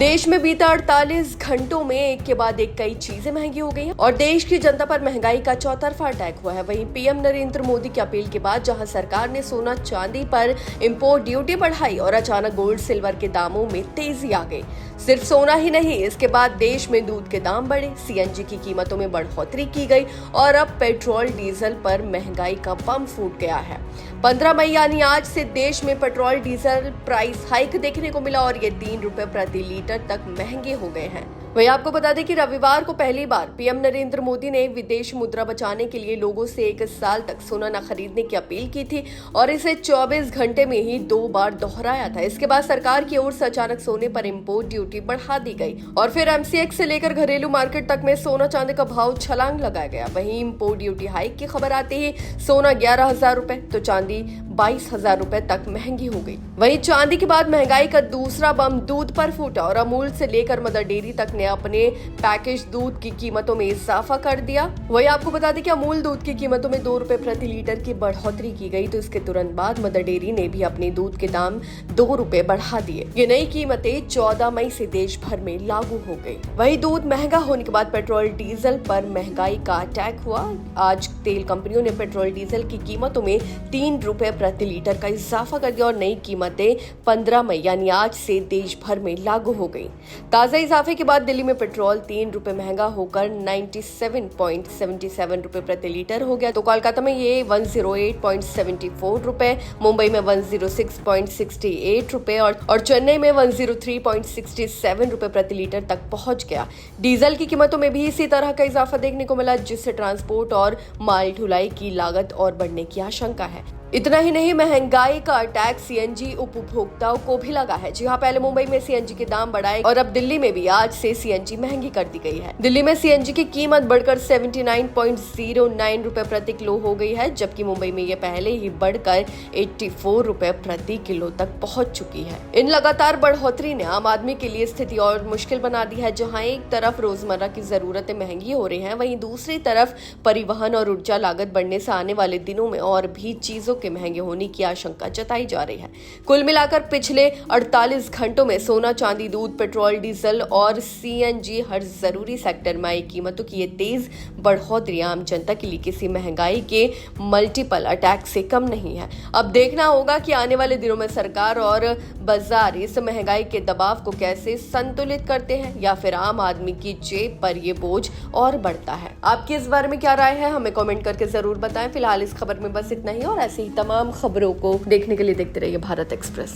देश में बीते 48 घंटों में एक के बाद एक कई चीजें महंगी हो गई हैं और देश की जनता पर महंगाई का चौतरफा अटैक हुआ है। वहीं पीएम नरेंद्र मोदी की अपील के बाद जहां सरकार ने सोना चांदी पर इंपोर्ट ड्यूटी बढ़ाई और अचानक गोल्ड सिल्वर के दामों में तेजी आ गई। सिर्फ सोना ही नहीं, इसके बाद देश में दूध के दाम बढ़े, सीएनजी की कीमतों में बढ़ोतरी की गई और अब पेट्रोल डीजल पर महंगाई का बम फूट गया है। 15 मई यानी आज से देश में पेट्रोल डीजल प्राइस हाइक देखने को मिला और ये 3 रुपए प्रति लीटर तक महंगे हो गए हैं। वहीं आपको बता दें कि रविवार को पहली बार पीएम नरेंद्र मोदी ने विदेश मुद्रा बचाने के लिए लोगों से 1 साल तक सोना न खरीदने की अपील की थी और इसे 24 घंटे में ही 2 बार दोहराया था। इसके बाद सरकार की ओर से अचानक सोने पर इंपोर्ट ड्यूटी बढ़ा दी गई और फिर एमसीएक्स से लेकर घरेलू मार्केट तक में सोना चांदी का भाव छलांग लगाया गया। वहीं इंपोर्ट ड्यूटी हाइक की खबर आते ही सोना 11,000 रुपए तो चांदी 22,000 रुपए तक महंगी हो गई। वहीं चांदी के बाद महंगाई का दूसरा बम दूध पर फूटा और अमूल से लेकर मदर डेयरी तक ने अपने पैकेज दूध की कीमतों में इजाफा कर दिया। वहीं आपको बता दें कि अमूल दूध की कीमतों में 2 रुपए प्रति लीटर की बढ़ोतरी की गई, तो इसके तुरंत बाद मदर डेयरी ने भी अपने दूध के दाम 2 रुपए बढ़ा दिए। ये नई कीमतें 14 मई से देश भर में लागू हो गई। वहीं दूध महंगा होने के बाद पेट्रोल डीजल पर महंगाई का अटैक हुआ। आज तेल कंपनियों ने पेट्रोल डीजल की कीमतों में 3 रुपए प्रति लीटर का इजाफा कर दिया और नई कीमतें 15 मई यानी आज से देश भर में लागू हो गई। ताजा इजाफे के बाद दिल्ली में पेट्रोल 3 रुपए महंगा होकर 97.77 रुपए प्रति लीटर हो गया, तो कोलकाता में ये 108.74 रुपए, मुंबई में 106.68 रुपए और चेन्नई में 103.67 रुपए प्रति लीटर तक पहुंच गया। डीजल की कीमतों में भी इसी तरह का इजाफा देखने को मिला, जिससे ट्रांसपोर्ट और माल ढुलाई की लागत और बढ़ने की आशंका है। इतना ही नहीं, महंगाई का अटैक सीएनजी उपभोक्ताओं को भी लगा है। जी हाँ, पहले मुंबई में सीएनजी के दाम बढ़ाए और अब दिल्ली में भी आज से सीएनजी महंगी कर दी गई है। दिल्ली में सीएनजी की कीमत बढ़कर 79.09 रुपए प्रति किलो हो गई है, जबकि मुंबई में ये पहले ही बढ़कर 84 रुपए प्रति किलो तक पहुंच चुकी है। इन लगातार बढ़ोतरी ने आम आदमी के लिए स्थिति और मुश्किल बना दी है। जहाँ एक तरफ रोजमर्रा की जरूरतें महंगी हो रही है, वहीं दूसरी तरफ परिवहन और ऊर्जा लागत बढ़ने से आने वाले दिनों में और भी चीजों के महंगे होने की आशंका जताई जा रही है। कुल मिलाकर पिछले 48 घंटों में सोना चांदी दूध पेट्रोल डीजल और सीएनजी हर जरूरी सेक्टर में आई कीमतों की ये तेज बढ़ोतरी आम जनता के लिए किसी महंगाई के मल्टीपल अटैक से कम नहीं है। अब देखना होगा कि आने वाले दिनों में सरकार और बाजार इस महंगाई के दबाव को कैसे संतुलित करते हैं या फिर आम आदमी की जेब पर ये बोझ और बढ़ता है। आपकी इस बारे में क्या राय है, हमें कमेंट करके जरूर बताएं। फिलहाल इस खबर में बस इतना ही और ऐसे ही तमाम खबरों को देखने के लिए देखते रहिए भारत एक्सप्रेस।